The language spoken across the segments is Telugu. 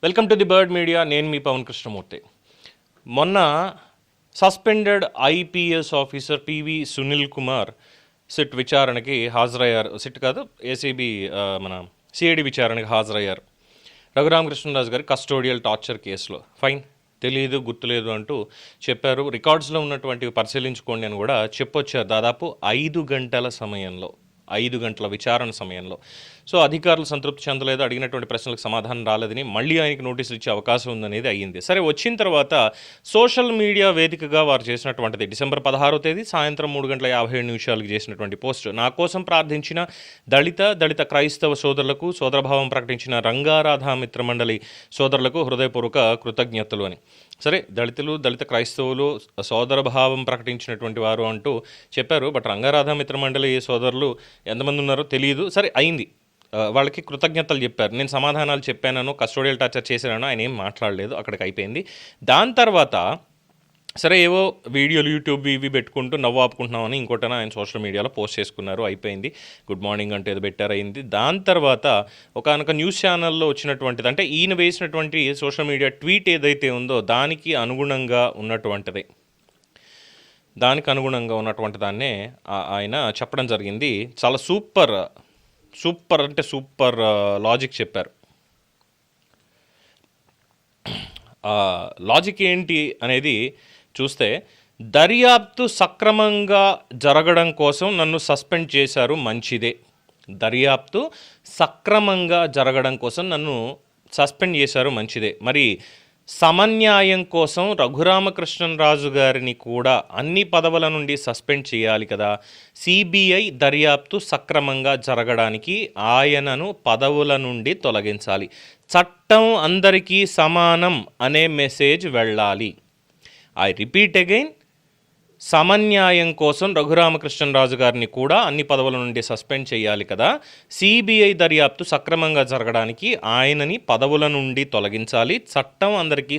Welcome to the bird media. నేను మీ పవన్ కృష్ణమూర్తి. మొన్న suspended IPS officer PV Sunil Kumar SIT విచారణకి హాజరయ్యారు. సిట్ కాదు, ఏసీబీ మన సిఐడి విచారణకి హాజరయ్యారు. రఘురామకృష్ణరాజు గారి కస్టోడియల్ టార్చర్ కేసులో. ఫైన్, తెలియదు, గుర్తులేదు అంటూ చెప్పారు. రికార్డ్స్లో ఉన్నటువంటివి పరిశీలించుకోండి అని కూడా చెప్పొచ్చారు. దాదాపు 5 గంటల సమయంలో, 5 గంటల విచారణ సమయంలో. సో అధికారులు సంతృప్తి చెందలేదు, అడిగినటువంటి ప్రశ్నలకు సమాధానం రాలేదని మళ్ళీ ఆయనకి నోటీసులు ఇచ్చే అవకాశం ఉందనేది అయ్యింది. సరే, వచ్చిన తర్వాత సోషల్ మీడియా వేదికగా వారు చేసినటువంటిది డిసెంబర్ 16వ తేదీ సాయంత్రం 3:57 చేసినటువంటి పోస్ట్. నా కోసం ప్రార్థించిన దళిత క్రైస్తవ సోదరులకు, సోదరభావం ప్రకటించిన రంగారాధా మిత్రమండలి సోదరులకు హృదయపూర్వక కృతజ్ఞతలు అని. సరే, దళిత క్రైస్తవులు సోదరభావం ప్రకటించినటువంటి వారు అంటూ చెప్పారు. బట్ రంగారాధా మిత్రమండలి సోదరులు ఎంతమంది ఉన్నారో తెలియదు. సరే, అయింది, వాళ్ళకి కృతజ్ఞతలు చెప్పారు. నేను సమాధానాలు చెప్పానను, కస్టోడియల్ టార్చర్ చేశానో ఆయన ఏం మాట్లాడలేదు, అక్కడికి అయిపోయింది. దాని తర్వాత సరే, ఏవో వీడియోలు యూట్యూబ్ ఇవి పెట్టుకుంటూ నవ్వు ఆపుకుంటున్నామని ఇంకోటన ఆయన సోషల్ మీడియాలో పోస్ట్ చేసుకున్నారు. అయిపోయింది. గుడ్ మార్నింగ్ అంటే ఏదో పెట్టారు, అయింది. దాని తర్వాత ఒకనొక న్యూస్ ఛానల్లో వచ్చినటువంటిది, అంటే ఈయన వేసినటువంటి సోషల్ మీడియా ట్వీట్ ఏదైతే ఉందో దానికి అనుగుణంగా ఉన్నటువంటి దాన్నే ఆయన చెప్పడం జరిగింది. చాలా సూపర్ లాజిక్ చెప్పారు. లాజిక్ ఏంటి అనేది చూస్తే, దర్యాప్తు సక్రమంగా జరగడం కోసం నన్ను సస్పెండ్ చేశారు, మంచిదే. దర్యాప్తు సక్రమంగా జరగడం కోసం నన్ను సస్పెండ్ చేశారు, మంచిదే. మరి సమన్యాయం కోసం రఘురామకృష్ణరాజు గారిని కూడా అన్ని పదవుల నుండి సస్పెండ్ చేయాలి కదా. సిబిఐ దర్యాప్తు సక్రమంగా జరగడానికి ఆయనను పదవుల నుండి తొలగించాలి. చట్టం అందరికీ సమానం అనే మెసేజ్ వెళ్ళాలి. ఐ రిపీట్ అగైన్, సమన్యాయం కోసం రఘురామకృష్ణరాజు గారిని కూడా అన్ని పదవుల నుండి సస్పెండ్ చేయాలి కదా. సిబిఐ దర్యాప్తు సక్రమంగా జరగడానికి ఆయనని పదవుల నుండి తొలగించాలి. చట్టం అందరికీ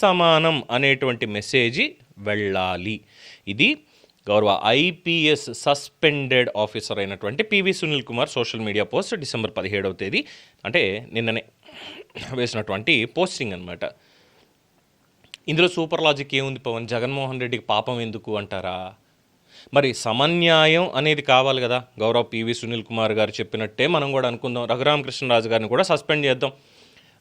సమానం అనేటువంటి మెసేజ్ వెళ్ళాలి. ఇది గౌరవ ఐపీఎస్ సస్పెండెడ్ ఆఫీసర్ అయినటువంటి PV Sunil Kumar social media post December 17వ తేదీ, అంటే నిన్ననే వేసినటువంటి పోస్టింగ్ అనమాట. ఇందులో సూపర్ లాజిక్ ఏముంది పవన్? జగన్మోహన్ రెడ్డికి పాపం ఎందుకు అంటారా? మరి సమన్యాయం అనేది కావాలి కదా. గౌరవ్ పివి సునీల్ కుమార్ గారు చెప్పినట్టే మనం కూడా అనుకుందాం, రఘురామకృష్ణరాజు గారిని కూడా సస్పెండ్ చేద్దాం.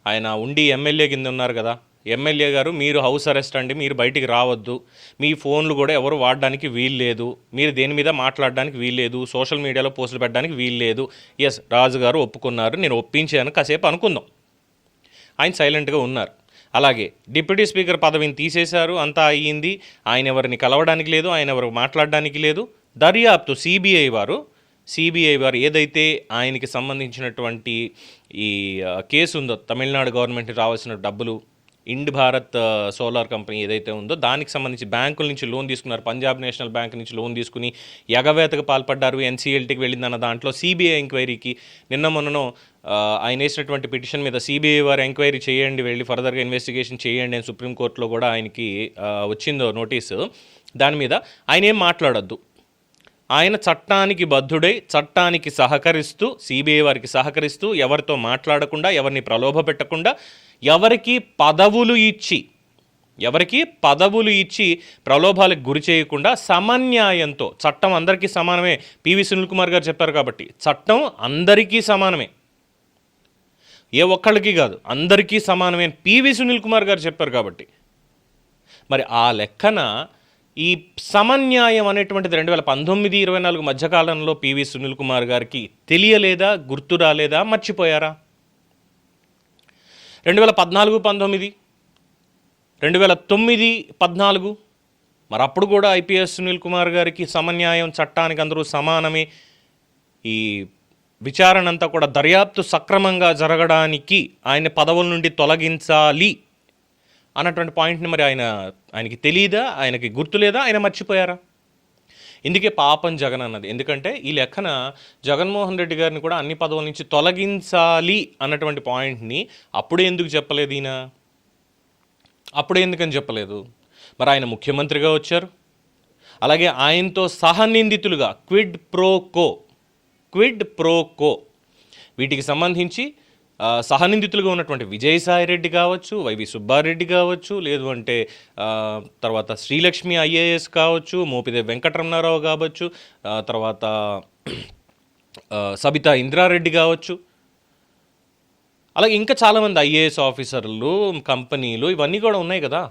ఆయన ఉండి ఎమ్మెల్యే కింద ఉన్నారు కదా. ఎమ్మెల్యే గారు, మీరు హౌస్ అరెస్ట్ అండి, మీరు బయటికి రావద్దు, మీ ఫోన్లు కూడా ఎవరు వాడడానికి వీల్లేదు, మీరు దేని మీద మాట్లాడడానికి వీల్లేదు, సోషల్ మీడియాలో పోస్టులు పెట్టడానికి వీల్లేదు. ఎస్, రాజు గారు ఒప్పుకున్నారు, నేను ఒప్పించాను కాసేపు అనుకుందాం. ఆయన సైలెంట్గా ఉన్నారు. అలాగే డిప్యూటీ స్పీకర్ పదవిని తీసేశారు, అంతా అయ్యింది. ఆయన ఎవరిని కలవడానికి లేదు, ఆయన ఎవరు మాట్లాడడానికి లేదు. దర్యాప్తు సిబిఐ వారు ఏదైతే ఆయనకి సంబంధించినటువంటి ఈ కేసు ఉందో, తమిళనాడు గవర్నమెంట్కి రావాల్సిన డబ్బులు, ఇండ్ భారత్ సోలార్ కంపెనీ ఏదైతే ఉందో దానికి సంబంధించి బ్యాంకుల నుంచి లోన్ తీసుకున్నారు. పంజాబ్ నేషనల్ బ్యాంక్ నుంచి లోన్ తీసుకుని ఎగవేతకు పాల్పడ్డారు. ఎన్సీఎల్టీకి వెళ్ళిందన్న దాంట్లో సిబిఐ ఎంక్వైరీకి మొన్ననో ఆయన వేసినటువంటి పిటిషన్ మీద సిబిఐ వారు ఎంక్వైరీ చేయండి, వెళ్ళి ఫర్దర్గా ఇన్వెస్టిగేషన్ చేయండి అని సుప్రీంకోర్టులో కూడా ఆయనకి వచ్చిందో నోటీసు. దాని మీద ఆయన ఏం మాట్లాడొద్దు, ఆయన చట్టానికి బద్ధుడై చట్టానికి సహకరిస్తూ, సిబిఐ వారికి సహకరిస్తూ, ఎవరితో మాట్లాడకుండా, ఎవరిని ప్రలోభ పెట్టకుండా, ఎవరికి పదవులు ఇచ్చి ప్రలోభాలకు గురి చేయకుండా సమన్యాయంతో, చట్టం అందరికీ సమానమే. పివి సునీల్ కుమార్ గారు చెప్పారు కాబట్టి చట్టం అందరికీ సమానమే, ఏ ఒక్కళ్ళకి కాదు, అందరికీ సమానమే అని పివి సునీల్ కుమార్ గారు చెప్పారు కాబట్టి, మరి ఆ లెక్కన ఈ సమన్యాయం అనేటువంటిది 2019-24 మధ్యకాలంలో పివి సునీల్ కుమార్ గారికి తెలియలేదా, గుర్తు రాలేదా, మర్చిపోయారా? 2014-19, 2009-14 మరి అప్పుడు కూడా ఐపీఎస్ సునీల్ కుమార్ గారికి సమన్యాయం, చట్టానికి అందరూ సమానమే, ఈ విచారణ అంతా కూడా దర్యాప్తు సక్రమంగా జరగడానికి ఆయన పదవుల నుండి తొలగించాలి అన్నటువంటి పాయింట్ని మరి ఆయనకి తెలియదా, ఆయనకి గుర్తులేదా, ఆయన మర్చిపోయారా? ఇందుకే పాపం జగన్ అన్నది. ఎందుకంటే ఈ లెక్కన జగన్మోహన్ రెడ్డి గారిని కూడా అన్ని పదవుల నుంచి తొలగించాలి అన్నటువంటి పాయింట్ని అప్పుడే ఎందుకు చెప్పలేదు ఈయన? అప్పుడే ఎందుకని చెప్పలేదు? మరి ఆయన ముఖ్యమంత్రిగా వచ్చారు, అలాగే ఆయనతో సహనిందితులుగా క్విడ్ ప్రోకో వీటికి సంబంధించి సహనిందితులుగా ఉన్నటువంటి విజయసాయిరెడ్డి కావచ్చు, వైవి సుబ్బారెడ్డి కావచ్చు, లేదు అంటే తర్వాత శ్రీలక్ష్మి ఐఏఎస్ కావచ్చు, మోపిదేవి వెంకటరమణారావు కావచ్చు, తర్వాత సబితా ఇంద్రారెడ్డి కావచ్చు, అలాగే ఇంకా చాలామంది ఐఏఎస్ ఆఫీసర్లు, కంపెనీలు ఇవన్నీ కూడా ఉన్నాయి కదా.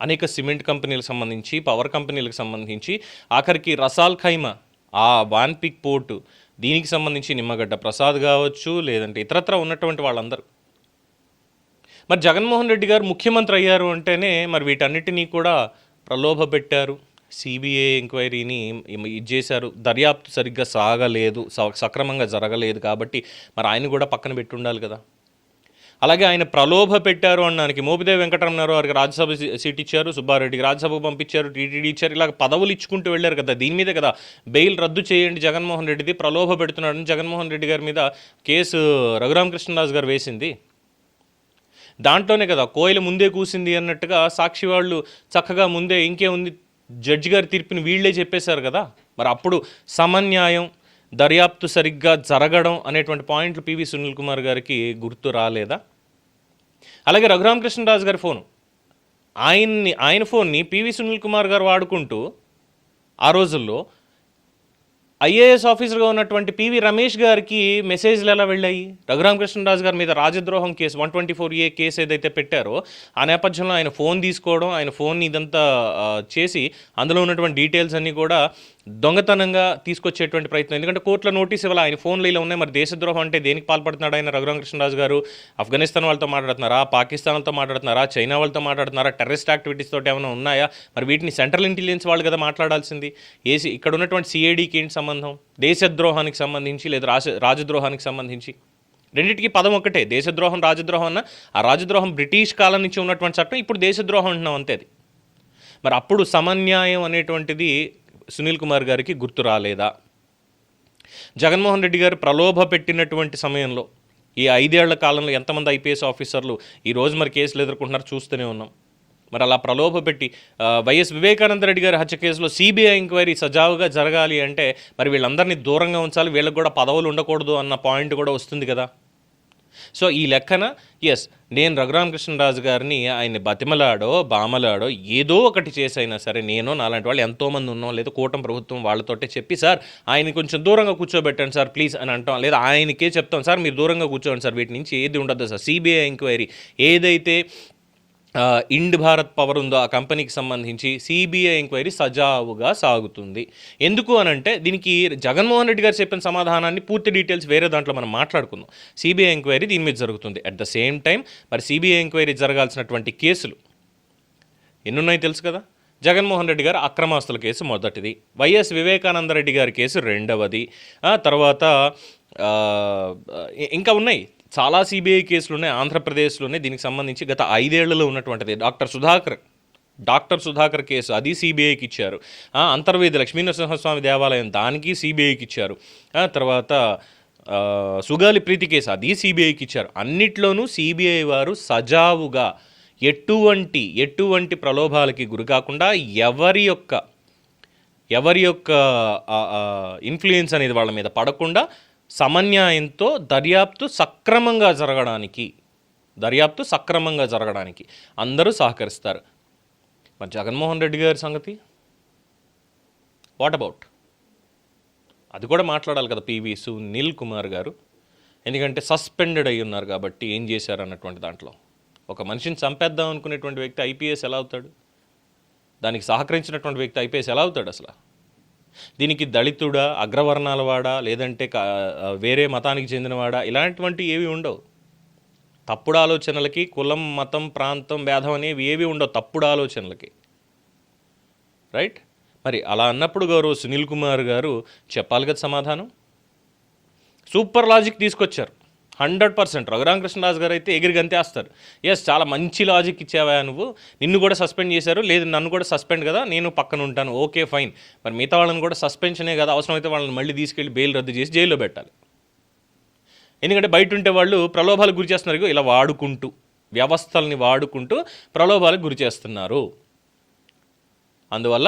అనేక సిమెంట్ కంపెనీలకు సంబంధించి, పవర్ కంపెనీలకు సంబంధించి, ఆఖరికి రసాల్ ఖైమా, ఆ వాన్పిక్ పోర్టు, దీనికి సంబంధించి నిమ్మగడ్డ ప్రసాద్ కావచ్చు, లేదంటే ఇతరత్ర ఉన్నటువంటి వాళ్ళందరూ. మరి జగన్మోహన్ రెడ్డి గారు ముఖ్యమంత్రి అయ్యారు అంటేనే మరి వీటన్నిటినీ కూడా ప్రలోభ పెట్టారు, సిబిఐ ఎంక్వైరీని ఇది చేశారు, దర్యాప్తు సరిగ్గా సాగలేదు, సక్రమంగా జరగలేదు కాబట్టి మరి ఆయన కూడా పక్కన పెట్టి ఉండాలి కదా. అలాగే ఆయన ప్రలోభ పెట్టారు అనడానికి మోపిదేవి వెంకటరమణారావు గారికి రాజ్యసభ సీట్ ఇచ్చారు, సుబ్బారెడ్డికి రాజ్యసభకు పంపించారు, టీటీడీ ఇచ్చారు, ఇలాగ పదవులు ఇచ్చుకుంటూ వెళ్ళారు కదా. దీని మీద కదా బెయిల్ రద్దు చేయండి జగన్మోహన్ రెడ్డిది, ప్రలోభ పెడుతున్నాడని జగన్మోహన్ రెడ్డి గారి మీద కేసు రఘురామకృష్ణరాజు గారు వేసింది. దాంట్లోనే కదా కోయిల ముందే కూసింది అన్నట్టుగా సాక్షి వాళ్ళు చక్కగా ముందే ఇంకేముంది జడ్జి గారి తీర్పుని వీళ్లే చెప్పేశారు కదా. మరి అప్పుడు సమన్యాయం, దర్యాప్తు సరిగ్గా జరగడం అనేటువంటి పాయింట్లు పివి సునీల్ కుమార్ గారికి గుర్తు రాలేదా? అలాగే రఘురామకృష్ణరాజు గారి ఫోను, ఆయన ఫోన్ని పివి సునీల్ కుమార్ గారు వాడుకుంటూ ఆ రోజుల్లో ఐఏఎస్ ఆఫీసర్గా ఉన్నటువంటి పివి రమేష్ గారికి మెసేజ్లు ఎలా వెళ్ళాయి? రఘురామకృష్ణరాజు గారి మీద రాజద్రోహం కేసు 124A కేసు ఏదైతే పెట్టారో ఆ నేపథ్యంలో ఆయన ఫోన్ తీసుకోవడం, ఆయన ఫోన్ని ఇదంతా చేసి అందులో ఉన్నటువంటి డీటెయిల్స్ అన్నీ కూడా దొంగతనంగా తీసుకొచ్చేటువంటి ప్రయత్నం. ఎందుకంటే కోర్టులో నోటీస్ ఇవ్వాలి, ఆయన ఫోన్లో ఇలా ఉన్నాయి. మరి దేశద్రోహం అంటే దేనికి పాల్పడుతున్నాడు ఆయన రఘురామకృష్ణరాజు గారు? ఆఫ్ఘనిస్తాన్ వాళ్ళతో మాట్లాడుతున్నారా, పాకిస్తాన్ వాళ్ళతో మాట్లాడుతున్నారా, చైనా వాళ్ళతో మాట్లాడుతున్నారా, టెర్రరిస్ట్ యాక్టివిటీస్ తోటి ఏమైనా ఉన్నాయా? మరి వీటిని సెంట్రల్ ఇంటెలిజెన్స్ వాళ్ళు కదా మాట్లాడాల్సింది. ఇక్కడ ఉన్నటువంటి సిఐడికి ఏంటి సంబంధం? దేశద్రోహానికి సంబంధించి లేదా రాజద్రోహానికి సంబంధించి రెండింటికి పదం ఒకటే. దేశద్రోహం, రాజద్రోహం అన్న ఆ రాజద్రోహం బ్రిటిష్ కాలం నుంచి ఉన్నటువంటి చట్టం, ఇప్పుడు దేశద్రోహం అంటున్నాం అంతే. అది మరి అప్పుడు సమన్యాయం అనేటువంటిది సునీల్ కుమార్ గారికి గుర్తు రాలేదా? జగన్మోహన్ రెడ్డి గారు ప్రలోభ పెట్టినటువంటి సమయంలో ఈ 5 ఏళ్ల కాలంలో ఎంతమంది ఐపీఎస్ ఆఫీసర్లు ఈరోజు మరి కేసులు ఎదుర్కొంటున్నారు చూస్తూనే ఉన్నాం. మరి అలా ప్రలోభ పెట్టి వైఎస్ వివేకానంద రెడ్డి గారి హత్య కేసులో సిబిఐ ఎంక్వైరీ సజావుగా జరగాలి అంటే మరి వీళ్ళందరినీ దూరంగా ఉంచాలి, వీళ్ళకి కూడా పదవులు ఉండకూడదు అన్న పాయింట్ కూడా వస్తుంది కదా. సో ఈ లెక్కన ఎస్, నేను రఘురామకృష్ణరాజు గారిని ఆయన్ని బతిమలాడో బామలాడో ఏదో ఒకటి చేసైనా సరే, నేను నాలాంటి వాళ్ళు ఎంతోమంది ఉన్నాం, లేదా కూటమి ప్రభుత్వం వాళ్ళతోటే చెప్పి సార్ ఆయన కొంచెం దూరంగా కూర్చోబెట్టండి సార్ ప్లీజ్ అని అంటాం, లేదా ఆయనకే చెప్తాం సార్ మీరు దూరంగా కూర్చోండి సార్, వీటి నుంచి ఏది ఉండదు సార్. సిబిఐ ఎంక్వైరీ ఏదైతే ఇండ్ భారత్ పవర్ ఉందో ఆ కంపెనీకి సంబంధించి సిబిఐ ఎంక్వైరీ సజావుగా సాగుతుంది. ఎందుకు అనంటే దీనికి జగన్మోహన్ రెడ్డి గారు చెప్పిన సమాధానాన్ని పూర్తి డీటెయిల్స్ వేరే దాంట్లో మనం మాట్లాడుకుందాం. సిబిఐ ఎంక్వైరీ దీని మీద జరుగుతుంది. అట్ ద సేమ్ టైం మరి సిబిఐ ఎంక్వైరీ జరగాల్సినటువంటి కేసులు ఎన్నున్నాయి తెలుసు కదా. జగన్మోహన్ రెడ్డి గారు అక్రమాస్తుల కేసు మొదటిది, వైఎస్ వివేకానంద రెడ్డి గారి కేసు రెండవది, తర్వాత ఇంకా ఉన్నాయి చాలా సిబిఐ కేసులు ఉన్నాయి ఆంధ్రప్రదేశ్లోనే. దీనికి సంబంధించి గత 5 ఏళ్లలో ఉన్నటువంటిది డాక్టర్ సుధాకర్ కేసు, అది సిబిఐకి ఇచ్చారు. అంతర్వేది లక్ష్మీనరసింహస్వామి దేవాలయం, దానికి సిబిఐకి ఇచ్చారు. తర్వాత సుగాలి ప్రీతి కేసు, అది సిబిఐకి ఇచ్చారు. అన్నిట్లోనూ సిబిఐ వారు సజావుగా ఎటువంటి ప్రలోభాలకి గురి కాకుండా ఎవరి యొక్క ఇన్ఫ్లుయెన్స్ అనేది వాళ్ళ మీద పడకుండా సమన్యాయంతో దర్యాప్తు సక్రమంగా జరగడానికి అందరూ సహకరిస్తారు. మరి జగన్మోహన్ రెడ్డి గారి సంగతి వాట్ అబౌట్? అది కూడా మాట్లాడాలి కదా పివి సునీల్ కుమార్ గారు. ఎందుకంటే సస్పెండెడ్ అయి ఉన్నారు కాబట్టి ఏం చేశారు అన్నటువంటి దాంట్లో. ఒక మనిషిని చంపేద్దాం అనుకునేటువంటి వ్యక్తి ఐపీఎస్ ఎలా అవుతాడు? దానికి సహకరించినటువంటి వ్యక్తి ఐపీఎస్ ఎలా అవుతాడు అసలు? దీనికి దళితుడా, అగ్రవర్ణాల వాడా, లేదంటే వేరే మతానికి చెందినవాడా, ఇలాంటివంటి ఏవి ఉండవు. తప్పుడు ఆలోచనలకి కులం, మతం, ప్రాంతం, భేదం అనేవి ఏవి ఉండవు తప్పుడు ఆలోచనలకి, రైట్? మరి అలా అన్నప్పుడు గౌరవ్ సునీల్ కుమార్ గారు చెప్పాలి కదా సమాధానం. సూపర్ లాజిక్ తీసుకొచ్చారు 100%. రఘురామకృష్ణరాజు గారు అయితే ఎగిరి గంతేస్తారు. ఎస్, చాలా మంచి లాజిక్ ఇచ్చావా నువ్వు, నిన్ను కూడా సస్పెండ్ చేశారు, లేదు నన్ను కూడా సస్పెండ్ కదా, నేను పక్కన ఉంటాను, ఓకే ఫైన్. మరి మిగతా వాళ్ళని కూడా సస్పెన్షనే కదా, అవసరమైతే వాళ్ళని మళ్ళీ తీసుకెళ్ళి బెయిల్ రద్దు చేసి జైల్లో పెట్టాలి. ఎందుకంటే బయట ఉంటే వాళ్ళు ప్రలోభాలకు గురి చేస్తున్నారు, ఇలా వాడుకుంటూ వ్యవస్థల్ని వాడుకుంటూ ప్రలోభాలకు గురి చేస్తున్నారు. అందువల్ల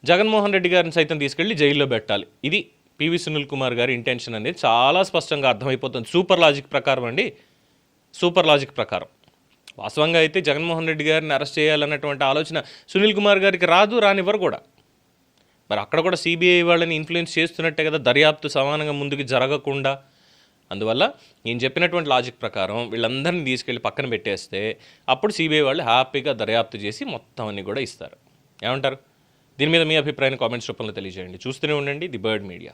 జగన్మోహన్ రెడ్డి గారిని సైతం తీసుకెళ్ళి జైల్లో పెట్టాలి. ఇది పివి సునీల్ కుమార్ గారి ఇంటెన్షన్ అనేది చాలా స్పష్టంగా అర్థమైపోతుంది. సూపర్ లాజిక్ ప్రకారం అండి, సూపర్ లాజిక్ ప్రకారం వాస్తవంగా అయితే జగన్మోహన్ రెడ్డి గారిని అరెస్ట్ చేయాలన్నటువంటి ఆలోచన సునీల్ కుమార్ గారికి రానివ్వరు కూడా. మరి అక్కడ కూడా సిబిఐ వాళ్ళని ఇన్ఫ్లుయెన్స్ చేస్తున్నట్టే కదా, దర్యాప్తు సమానంగా ముందుకు జరగకుండా. అందువల్ల నేను చెప్పినటువంటి లాజిక్ ప్రకారం వీళ్ళందరినీ తీసుకెళ్ళి పక్కన పెట్టేస్తే అప్పుడు సిబిఐ వాళ్ళు హ్యాపీగా దర్యాప్తు చేసి మొత్తం అన్ని కూడా ఇస్తారు. ఏమంటారు? దీని మీద మీ అభిప్రాయాన్ని కామెంట్స్ రూపంలో తెలియజేయండి. చూస్తూనే ఉండండి ది బర్డ్ మీడియా.